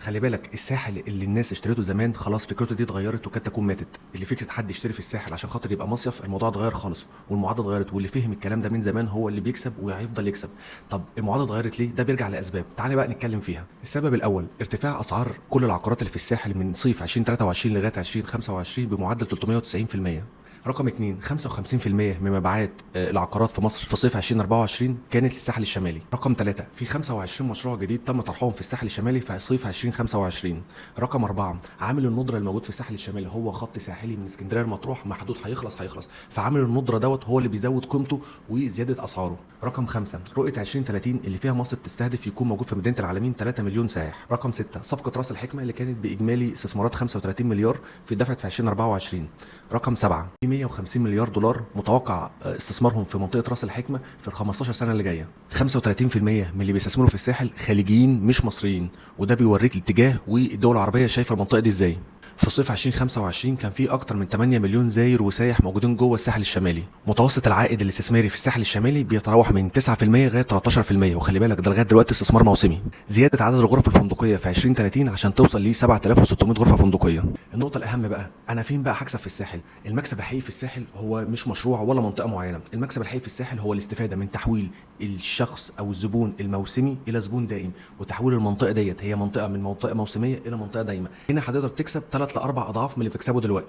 خلي بالك الساحل اللي الناس اشتريته زمان خلاص فكرته دي اتغيرت وكاد تكون ماتت. اللي فكره حد يشتري في الساحل عشان خاطر يبقى مصيف، الموضوع اتغير خالص والمعادله اتغيرت، واللي فهم الكلام ده من زمان هو اللي بيكسب وهيفضل يكسب. طب المعادله اتغيرت ليه؟ ده بيرجع لاسباب، تعالى بقى نتكلم فيها. السبب الاول ارتفاع اسعار كل العقارات اللي في الساحل من صيف 2023 لغايه 2025 بمعدل 390%. رقم 2، 55% من مبيعات العقارات في مصر في صيف 2024 كانت للساحل الشمالي. رقم 3، في 25 مشروع جديد تم طرحهم في الساحل الشمالي في صيف 2025. رقم 4، عامل الندره الموجود في الساحل الشمالي هو خط ساحلي من اسكندريه لمطروح محدود، هيخلص، فعامل الندره دوت هو اللي بيزود قيمته وزياده اسعاره. رقم 5، رؤيه 2030 اللي فيها مصر بتستهدف يكون موجود في مدينه العالمين 3 مليون سائح. رقم 6، صفقه راس الحكمه اللي كانت باجمالي استثمارات 35 مليار في دفعت في 2024. رقم 7، في 150 مليار دولار متوقع استثمارهم في منطقه راس الحكمه في ال 15 سنه اللي جايه. 35% من اللي بيستثمروا في الساحل خليجيين مش مصريين، وده بيوريك الاتجاه والدول العربيه شايفه المنطقه دي ازاي. في صيف 2025 كان في اكتر من 8 مليون زاير وسايح موجودين جوه الساحل الشمالي. متوسط العائد الاستثماري في الساحل الشمالي بيتراوح من 9% لغايه 13%، وخلي بالك ده لغايه دلوقتي استثمار موسمي. زياده عدد الغرف الفندقيه في 2030 عشان توصل ل 7600 غرفه فندقيه. النقطه الاهم بقى، انا فين بقى هكسب في الساحل؟ المكسب الحقيقي في الساحل هو مش مشروع ولا منطقه معينه، المكسب الحقيقي في الساحل هو الاستفاده من تحويل الشخص او الزبون الموسمي الى زبون دائم، وتحويل المنطقه ديت هي منطقه من منطقه موسميه الى منطقه دايمه. هنا هتقدر تكسب 3 ل 4 اضعاف من اللي بتكسبه دلوقتي.